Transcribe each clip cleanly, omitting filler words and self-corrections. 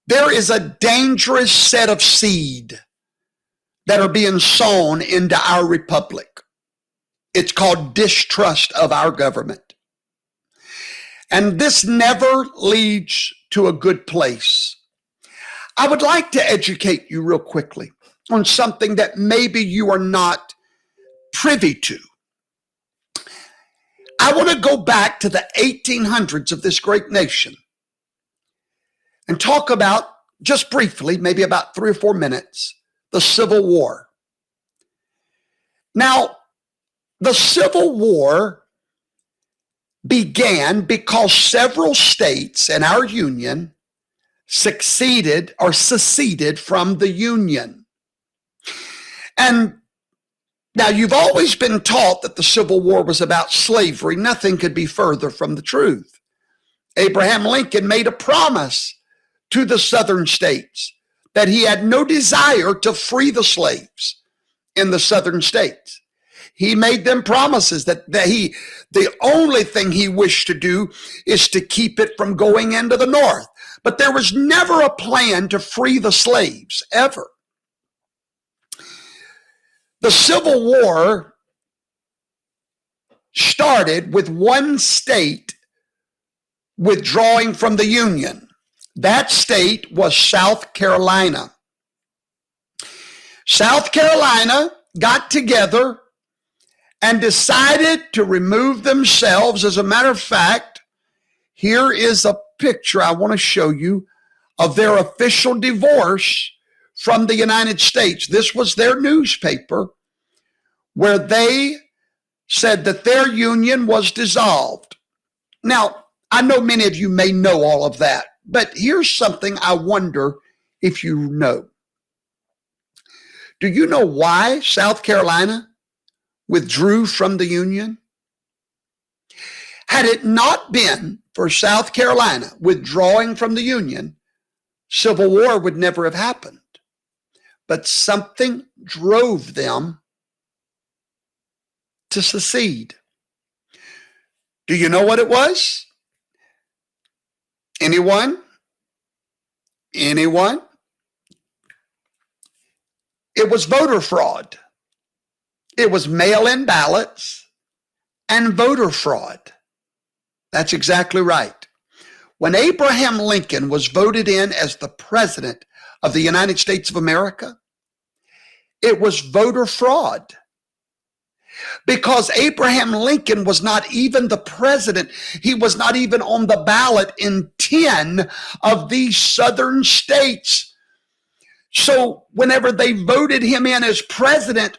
There is a dangerous set of seed that are being sown into our republic. It's called distrust of our government. And this never leads to a good place. I would like to educate you real quickly on something that maybe you are not privy to. I want to go back to the 1800s of this great nation and talk about, just briefly, maybe about 3 or 4 minutes, the Civil War. Now, the Civil War began because several states in our union seceded from the Union. And now you've always been taught that the Civil War was about slavery. Nothing could be further from the truth. Abraham Lincoln made a promise to the southern states that he had no desire to free the slaves in the southern states. He made them promises that the only thing he wished to do is to keep it from going into the north. But there was never a plan to free the slaves, ever. The Civil War started with one state withdrawing from the Union. That state was South Carolina. South Carolina got together and decided to remove themselves. As a matter of fact, here is a picture I want to show you of their official divorce from the United States. This was their newspaper where they said that their union was dissolved. Now, I know many of you may know all of that, but here's something I wonder if you know. Do you know why South Carolina withdrew from the Union? Had it not been for South Carolina withdrawing from the Union, Civil War would never have happened. But something drove them to secede. Do you know what it was? Anyone? Anyone? It was voter fraud. It was mail-in ballots and voter fraud. That's exactly right. When Abraham Lincoln was voted in as the president of the United States of America, it was voter fraud. Because Abraham Lincoln was not even the president. He was not even on the ballot in 10 of these southern states. So whenever they voted him in as president,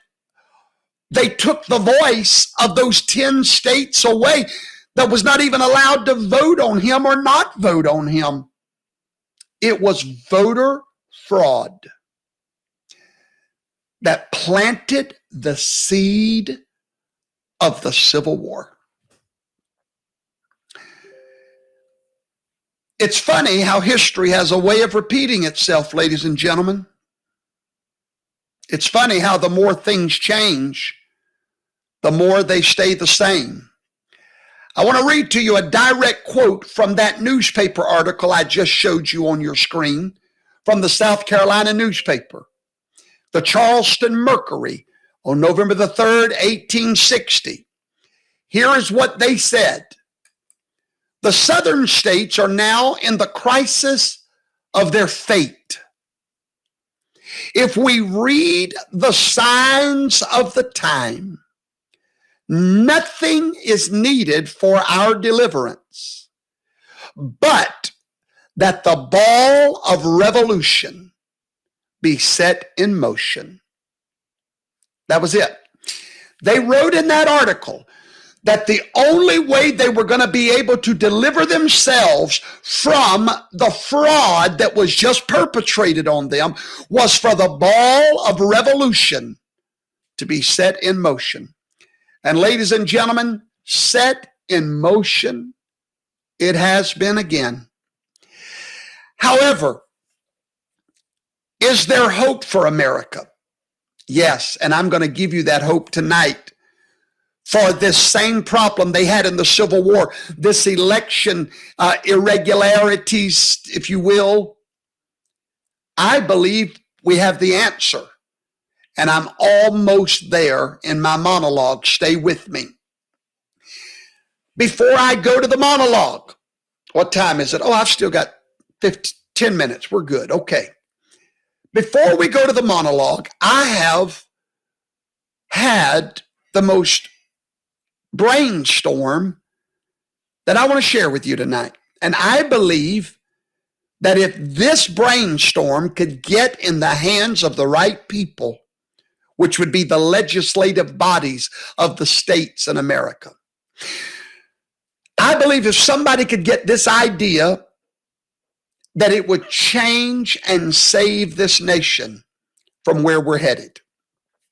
they took the voice of those 10 states away that was not even allowed to vote on him or not vote on him. It was voter fraud that planted the seed of the Civil War. It's funny how history has a way of repeating itself, ladies and gentlemen. It's funny how the more things change, the more they stay the same. I want to read to you a direct quote from that newspaper article I just showed you on your screen from the South Carolina newspaper, the Charleston Mercury, on November the 3rd, 1860. Here is what they said. The southern states are now in the crisis of their fate. If we read the signs of the time, nothing is needed for our deliverance, but that the ball of revolution be set in motion. That was it. They wrote in that article that the only way they were going to be able to deliver themselves from the fraud that was just perpetrated on them was for the ball of revolution to be set in motion. And ladies and gentlemen, set in motion it has been again. However, is there hope for America? Yes, and I'm going to give you that hope tonight for this same problem they had in the Civil War, this election irregularities, if you will, I believe we have the answer. And I'm almost there in my monologue. Stay with me. Before I go to the monologue, what time is it? Oh, I've still got 10 minutes. We're good. Okay. Before we go to the monologue, I have had the most brainstorm that I want to share with you tonight. And I believe that if this brainstorm could get in the hands of the right people, which would be the legislative bodies of the states in America, I believe if somebody could get this idea, that it would change and save this nation from where we're headed.